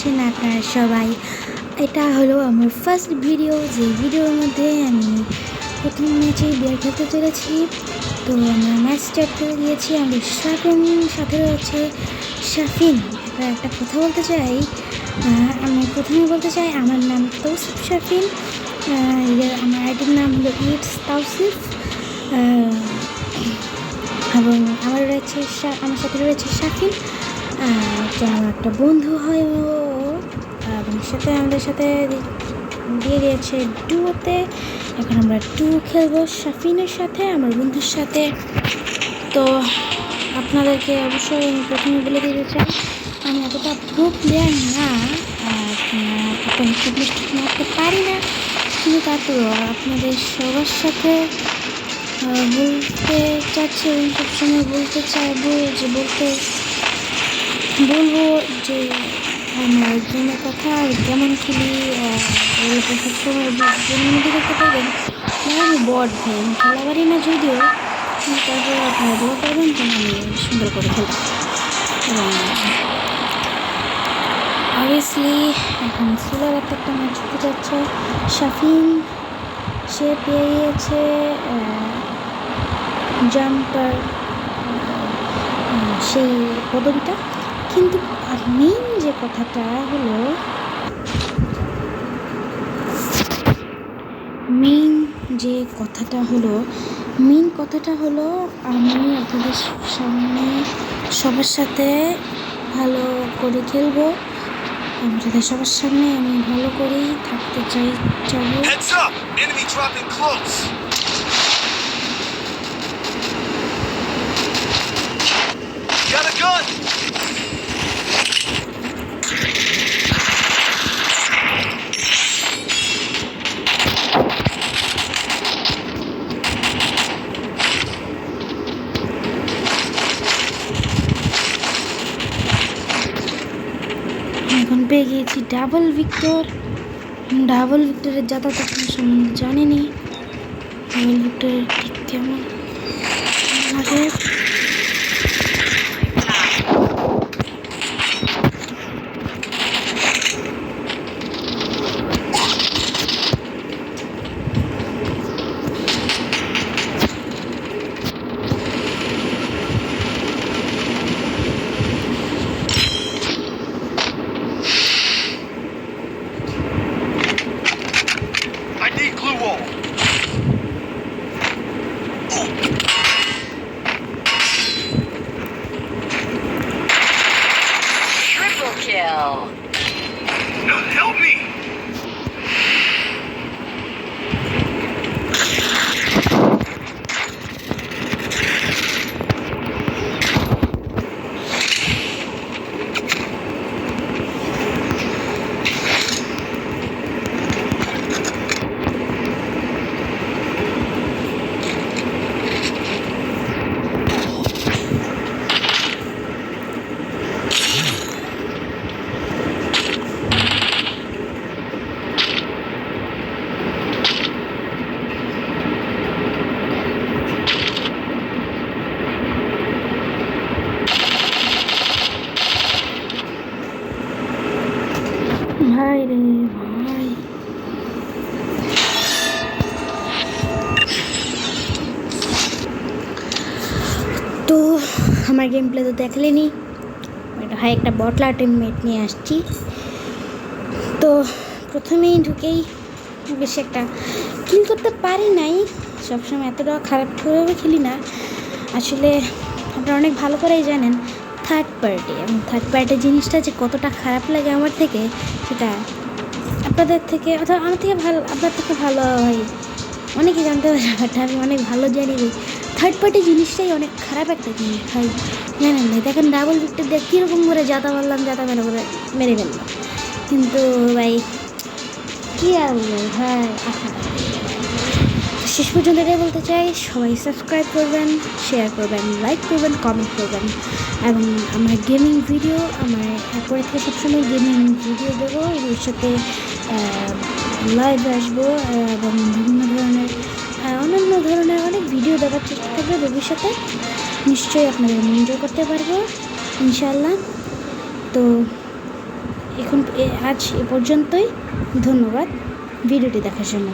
আছেন আপনারা সবাই? এটা হলো আমার ফার্স্ট ভিডিও, যে ভিডিওর মধ্যে আমি প্রথম ম্যাচেই বিয়ার খেলতে চলেছি। তো আমরা ম্যাচ স্টার্ট করে দিয়েছি। আমাদের সাথে রয়েছে শাফিন। এবার একটা কথা বলতে চাই, আমি প্রথমে বলতে চাই আমার নাম তৌসিফ শাফিন। আমার আইডির নাম হলো ইটস তাওসিফ। এবং আমার সাথে রয়েছে শাফিন, যে আমার একটা বন্ধু হয় ও, এবং আমাদের সাথে দিয়ে দিয়েছে ডুয়োতে। এখন আমরা খেলবো শাফিনের সাথে, আমার বন্ধুর সাথে। তো আপনাদেরকে অবশ্যই আমি প্রথমে বলে দিতে চাই, আমি এতটা প্রো প্লেয়ার না, ঠিক মারতে পারি না, কিন্তু তারপরেও আপনাদের সবার সাথে বলতে চাচ্ছি এবং সবসময় বলতে চাইবো বলবো যে আমার গেমের কথা কেমন খেলি, সবসময় গেমের মধ্যে দেখতে পাবেন আমি বট ভাই, আমি খেলা পারি না যদিও, তারপরে আপনারা দোয়া করবেন যেন আমি সুন্দর করে খেলতে। এবং অবভিয়াসলি এখন সোলার একটা ম্যাচ হতে যাচ্ছে। শাফিন সে পেয়ে গিয়েছে জাম্পার সেই পদবিটা, কিন্তু মেইন যে কথাটা হলো মেইন কথাটা হলো আমি আপনাদের সামনে সবার সাথে ভালো করে খেলবো, আপনাদের সবার সামনে আমি ভালো করেই থাকতে চাইবো। এখন পেয়ে গিয়েছি ডাবল ভিক্টরের যাতায়াত আপনার সম্বন্ধে জানেনি। ডাবল ভিক্টরের ঠিক কেমন লাগে। No, help me! ভাই রে ভাই, তো আমার গেম প্লে তো দেখলেনি, ভাই একটা বটলা টিমমেট নিয়ে আসছি। তো প্রথমেই ঢুকেই বেশি একটা কিল করতে পারি নাই, সবসময় এতটা খারাপ করেও খেলি না আসলে। আপনারা অনেক ভালো করেই জানেন থার্ড পার্টি জিনিসটা যে কতটা খারাপ লাগে আমার থেকে, সেটা আপনাদের থেকে অথবা আমার থেকে ভালো, আপনার থেকে ভালো হয় অনেকেই জানতে পারে ব্যাপারটা। আমি অনেক ভালো জানি যে থার্ড পার্টি জিনিসটাই অনেক খারাপ একটা জিনিস ভাই, জানেন না? দেখেন ডাবল ভিক্টর দিয়ে কীরকম করে যাতা মেরে ফেললাম, কিন্তু ভাই কী আর বলবো ভাই। শেষ পর্যন্ত এটাই বলতে চাই, সবাই সাবস্ক্রাইব করবেন, শেয়ার করবেন, লাইক করবেন, কমেন্ট করবেন। এবং আমার গেমিং ভিডিও, আমার এরপরে থেকে সবসময় গেমিং ভিডিও দেবো, ভবিষ্যতে লাইভ আসবো এবং অন্যান্য ধরনের অনেক ভিডিও দেওয়ার চেষ্টা করবো ভবিষ্যতে। নিশ্চয়ই আপনাদের এনজয় করতে পারবো ইনশাআল্লাহ। তো আজ এ পর্যন্তই। ধন্যবাদ ভিডিওটি দেখার জন্য।